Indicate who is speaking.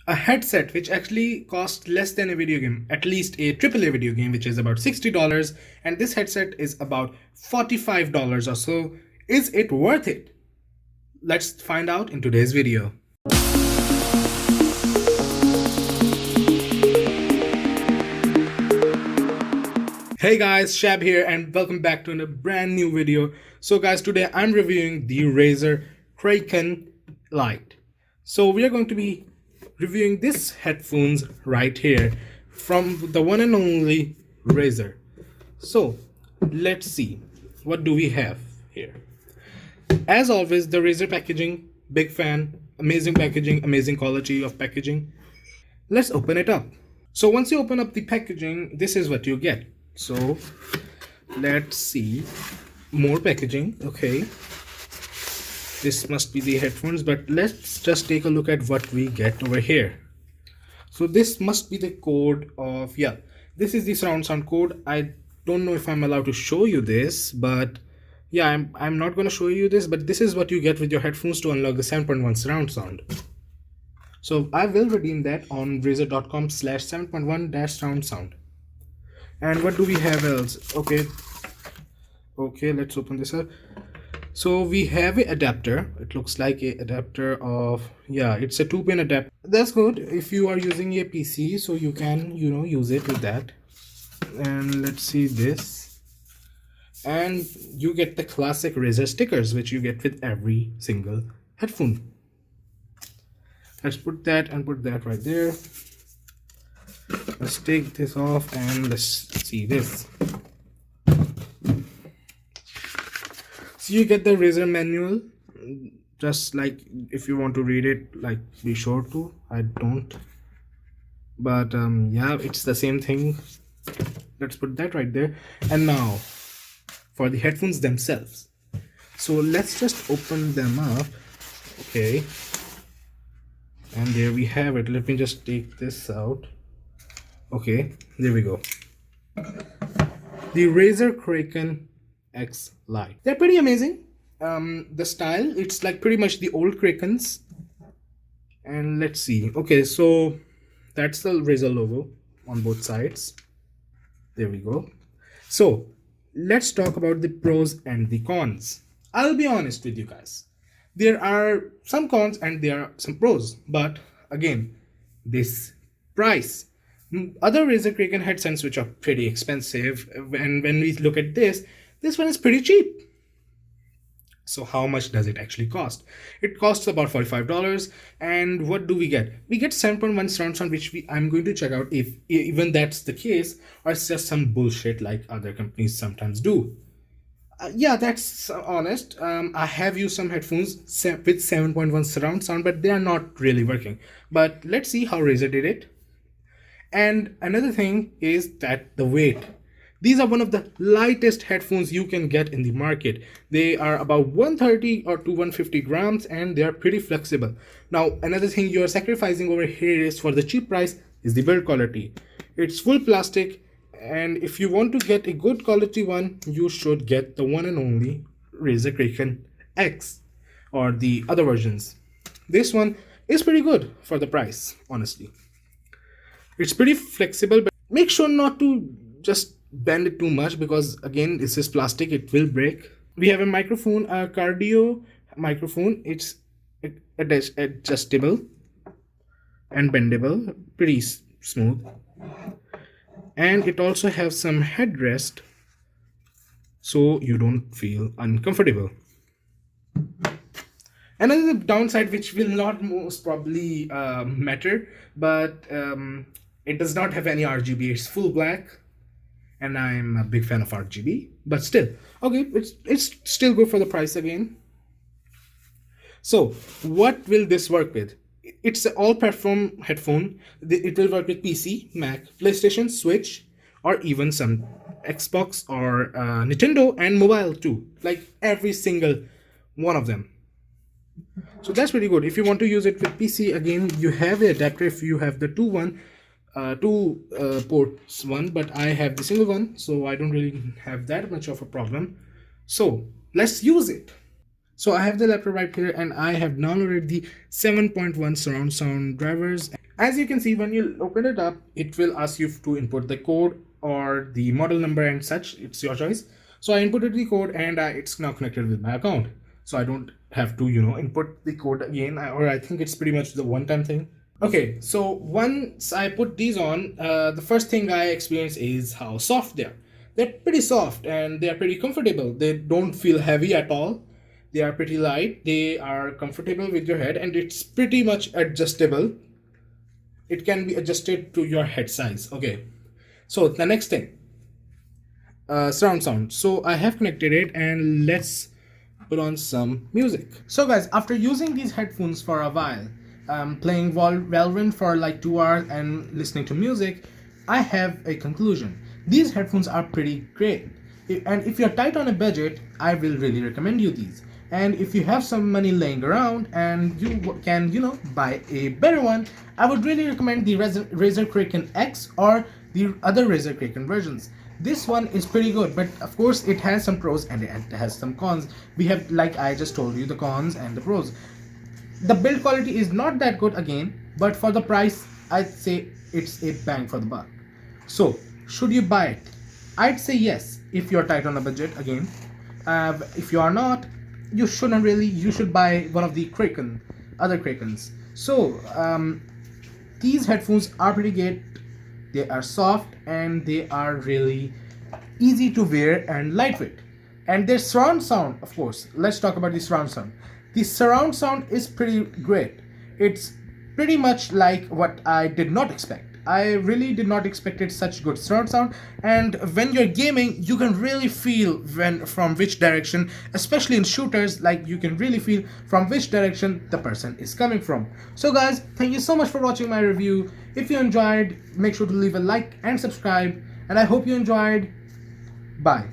Speaker 1: A headset which actually costs less than a video game, at least a AAA video game, which is about $60, and this headset is about $45 or so. Is it worth it? Let's find out in today's video. Hey guys, Shab here and welcome back to a brand new video. So guys, today I'm reviewing the Razer Kraken Lite. So we are going to be reviewing this headphones right here from the one and only Razer. So let's see, what do we have here? As always, the Razer packaging, big fan, amazing packaging, amazing quality of packaging. Let's open it up. So once you open up the packaging, this is what you get. So let's see, more packaging. Okay, this must be the headphones, but let's just take a look at what we get over here. So this must be the code of, yeah, this is the surround sound code. I don't know if I'm allowed to show you this, but yeah, I'm not going to show you this, but this is what you get with your headphones to unlock the 7.1 surround sound. So I will redeem that on razer.com/7.1-surround sound. And what do we have else? Okay, let's open this up. So we have an adapter. It looks like a adapter of, yeah, it's a 2-pin adapter. That's good if you are using a PC, so you can, use it with that. And let's see this. And you get the classic Razer stickers, which you get with every single headphone. Let's put that and put that right there. Let's take this off and let's see this. So you get the Razer manual, just like if you want to read it, like, be sure to. I don't, but yeah, it's the same thing. Let's put that right there. And now for the headphones themselves. So let's just open them up. Okay, and there we have it. Let me just take this out. Okay, there we go. The Razer Kraken X Lite. They're pretty amazing. The style, it's like pretty much the old Krakens. And let's see. Okay, so that's the Razer logo on both sides. There we go. So let's talk about the pros and the cons. I'll be honest with you guys. There are some cons and there are some pros. But again, this price. Other Razer Kraken headsets which are pretty expensive, and when we look at this one is pretty cheap. So how much does it actually cost? It costs about $45, and what do we get? We get 7.1 surround sound, which I'm going to check out if even that's the case, or it's just some bullshit like other companies sometimes do. Yeah, that's honest. I have used some headphones with 7.1 surround sound, but they are not really working. But let's see how Razer did it. And another thing is that the weight. These are one of the lightest headphones you can get in the market. They are about 130 or to 150 grams and they are pretty flexible. Now, another thing you are sacrificing over here is, for the cheap price, is the build quality. It's full plastic, and if you want to get a good quality one, you should get the one and only Razer Kraken X or the other versions. This one is pretty good for the price, honestly. It's pretty flexible, but make sure not to just bend it too much, because again, this is plastic, it will break. We have a microphone, a cardio microphone. It's adjustable and bendable, pretty smooth. And it also has some headrest, so you don't feel uncomfortable. Another downside, which will not most probably matter, but it does not have any RGB. It's full black, and I'm a big fan of RGB. But still, okay, it's still good for the price again. So what will this work with? It's an all-platform headphone. It will work with PC, Mac, PlayStation, Switch, or even some Xbox or Nintendo, and mobile too. Like every single one of them. So that's pretty good. If you want to use it with PC, again, you have the adapter if you have the two ports one, but I have the single one, so I don't really have that much of a problem. So let's use it. So I have the laptop right here, and I have downloaded the 7.1 surround sound drivers. As you can see, when you open it up, it will ask you to input the code or the model number and such. It's your choice. So I inputted the code, and it's now connected with my account. So I don't have to, input the code again, or I think it's pretty much the one-time thing. Okay, so once I put these on, the first thing I experience is how soft they are. They're pretty soft and they are pretty comfortable. They don't feel heavy at all. They are pretty light. They are comfortable with your head, and it's pretty much adjustable. It can be adjusted to your head size. Okay, so the next thing, surround sound. So I have connected it, and let's put on some music. So guys, after using these headphones for a while, playing Valorant for like 2 hours and listening to music, I have a conclusion. These headphones are pretty great. And if you're tight on a budget, I will really recommend you these. And if you have some money laying around and you can, buy a better one, I would really recommend the Razer Kraken X or the other Razer Kraken versions. This one is pretty good, but of course it has some pros and it has some cons. We have, like I just told you, the cons and the pros. The build quality is not that good again, but for the price, I'd say it's a bang for the buck. So, should you buy it? I'd say yes, if you're tight on a budget again. If you are not, you shouldn't really. You should buy one of the other Krakens. So, these headphones are pretty good. They are soft and they are really easy to wear and lightweight. And their surround sound, of course. Let's talk about the surround sound. The surround sound is pretty great. It's pretty much like what I did not expect. I really did not expect it such good surround sound, and when you're gaming, you can really feel from which direction, especially in shooters, like you can really feel from which direction the person is coming from. So guys, thank you so much for watching my review. If you enjoyed, make sure to leave a like and subscribe, and I hope you enjoyed. Bye.